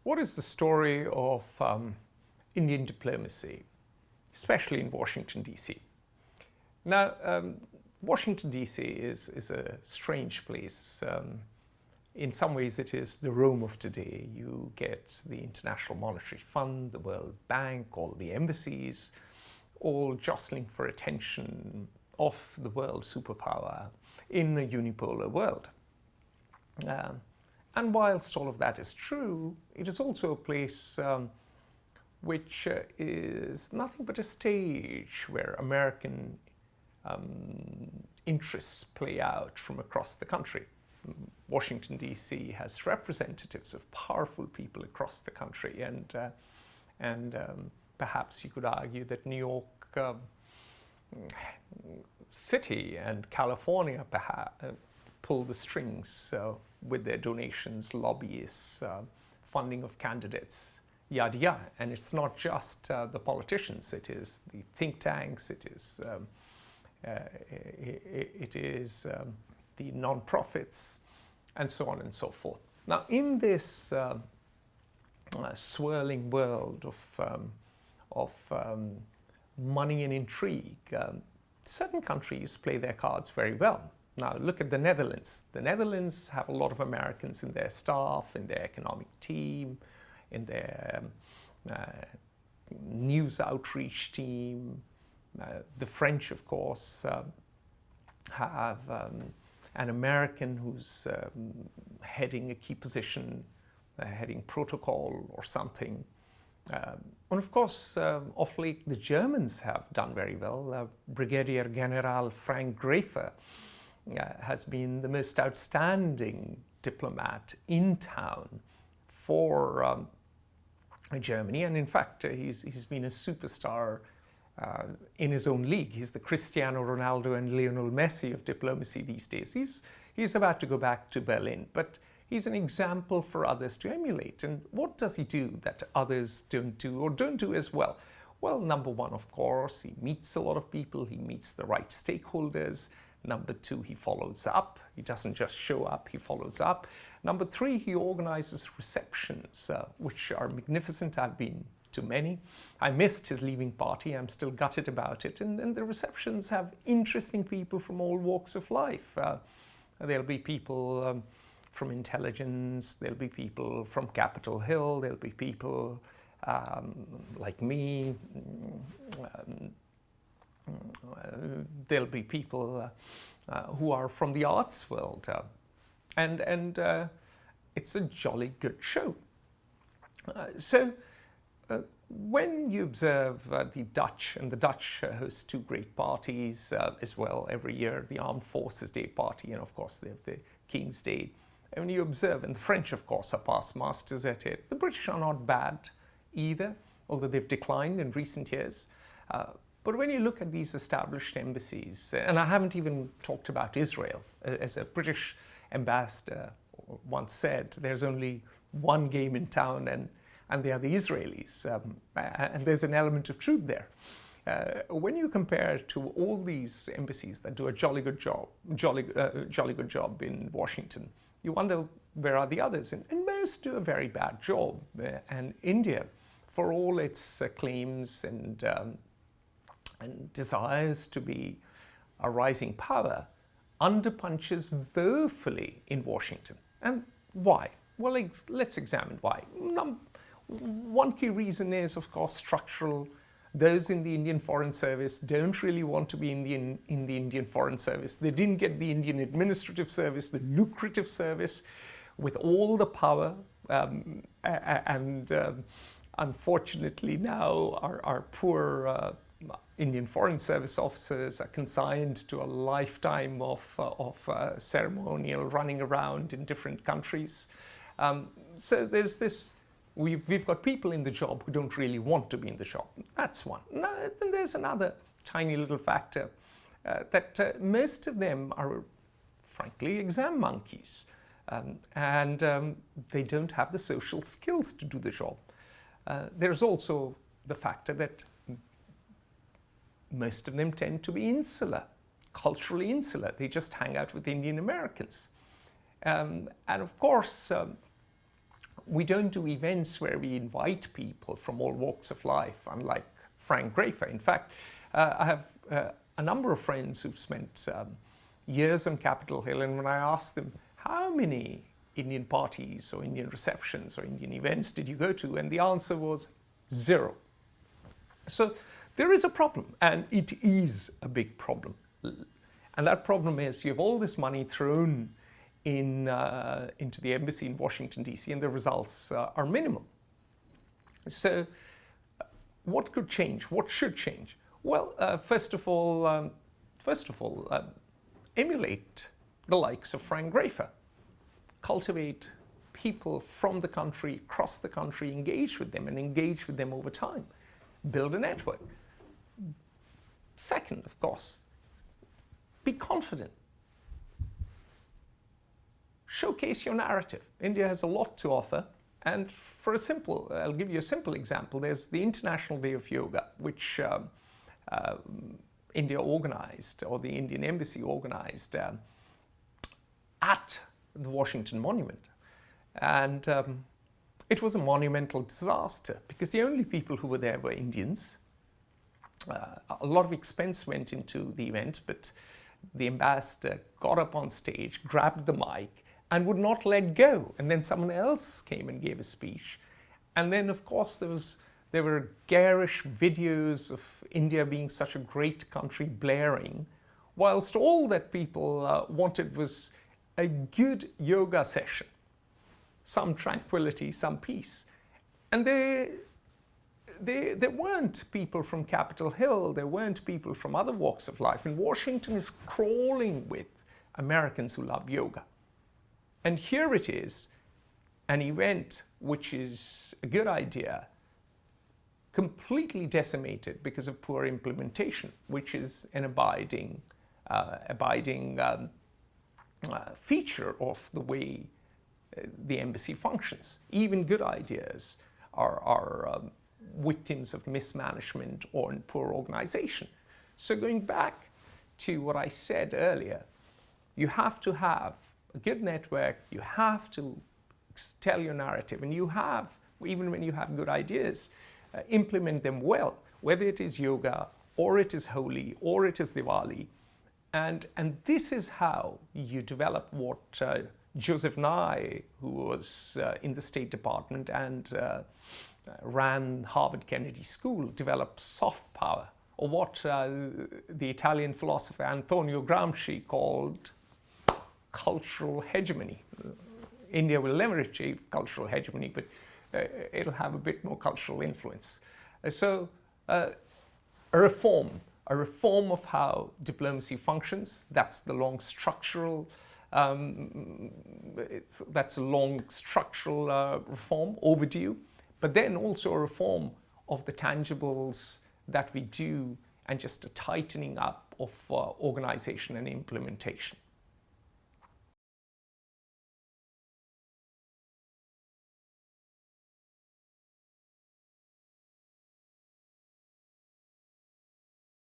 What is the story of Indian diplomacy, especially in Washington, D.C.? Now, Washington, D.C. is a strange place. In some ways, it is the Rome of today. You get the International Monetary Fund, the World Bank, all the embassies, all jostling for attention of the world superpower in a unipolar world. And whilst all of that is true, it is also a place which is nothing but a stage where American interests play out from across the country. Washington, D.C. has representatives of powerful people across the country, and perhaps you could argue that New York City and California perhaps pull the strings with their donations, lobbyists, funding of candidates, yada yada. And it's not just the politicians; it is the think tanks, it is the non-profits, and so on and so forth. Now, in this swirling world of money and intrigue, certain countries play their cards very well. Now, look at the Netherlands. The Netherlands have a lot of Americans in their staff, in their economic team, in their news outreach team. The French, of course, have an American who's heading a key position, heading protocol or something. And of course, of late, the Germans have done very well. Brigadier General Frank Griefer has been the most outstanding diplomat in town for Germany. And in fact, he's been a superstar in his own league. He's the Cristiano Ronaldo and Lionel Messi of diplomacy these days. He's about to go back to Berlin, but he's an example for others to emulate. And what does he do that others don't do or don't do as well? Well, number one, of course, he meets a lot of people. He meets the right stakeholders. Number two, he follows up. He doesn't just show up, he follows up. Number three, he organizes receptions, which are magnificent. I've been to many. I missed his leaving party. I'm still gutted about it. And the receptions have interesting people from all walks of life. There'll be people from intelligence, there'll be people from Capitol Hill, there'll be people like me, there'll be people who are from the arts world. And it's a jolly good show. When you observe the Dutch, and the Dutch host two great parties as well every year, the Armed Forces Day party, and of course they have the King's Day. And when you observe, and the French of course are past masters at it, the British are not bad either, although they've declined in recent years. But when you look at these established embassies, and I haven't even talked about Israel, as a British ambassador once said, there's only one game in town, and they are the Israelis. And there's an element of truth there. When you compare to all these embassies that do a jolly good job in Washington, you wonder where are the others? And most do a very bad job. And India, for all its claims and desires to be a rising power, underpunches woefully in Washington. And why? Well, let's examine why. One key reason is, of course, structural. Those in the Indian Foreign Service don't really want to be in the Indian Foreign Service. They didn't get the Indian Administrative Service, the lucrative service, with all the power. Unfortunately now our poor Indian Foreign Service officers are consigned to a lifetime of ceremonial running around in different countries. So there's this. We've got people in the job who don't really want to be in the job. That's one. Now, then there's another tiny little factor that most of them are, frankly, exam monkeys. And they don't have the social skills to do the job. There's also the factor that most of them tend to be insular, culturally insular. They just hang out with Indian Americans. And of course, We don't do events where we invite people from all walks of life, unlike Frank Griefer. In fact, I have a number of friends who've spent years on Capitol Hill, and when I asked them, how many Indian parties or Indian receptions or Indian events did you go to? And the answer was 0. So there is a problem, and it is a big problem. And that problem is you have all this money thrown into the embassy in Washington, D.C., and the results are minimal. So what could change? What should change? Well, first of all, emulate the likes of Frank Griefer. Cultivate people from the country, across the country, engage with them and engage with them over time. Build a network. Second, of course, be confident. Showcase your narrative. India has a lot to offer. And I'll give you a simple example. There's the International Day of Yoga, which India organized, or the Indian Embassy organized at the Washington Monument. And it was a monumental disaster because the only people who were there were Indians. A lot of expense went into the event, but the ambassador got up on stage, grabbed the mic, and would not let go. And then someone else came and gave a speech. And then, of course, there were garish videos of India being such a great country blaring, whilst all that people wanted was a good yoga session, some tranquility, some peace. And there weren't people from Capitol Hill, there weren't people from other walks of life. And Washington is crawling with Americans who love yoga. And here it is, an event which is a good idea, completely decimated because of poor implementation, which is an abiding feature of the way the embassy functions. Even good ideas are victims of mismanagement or poor organization. So going back to what I said earlier, you have to have a good network, you have to tell your narrative, and you have, even when you have good ideas, implement them well, whether it is yoga, or it is Holi, or it is Diwali. And this is how you develop what Joseph Nye, who was in the State Department and ran Harvard Kennedy School, developed soft power, or what the Italian philosopher Antonio Gramsci called cultural hegemony. India will never achieve cultural hegemony, but it'll have a bit more cultural influence. So a reform of how diplomacy functions, that's the long structural reform, overdue, but then also a reform of the tangibles that we do, and just a tightening up of organization and implementation.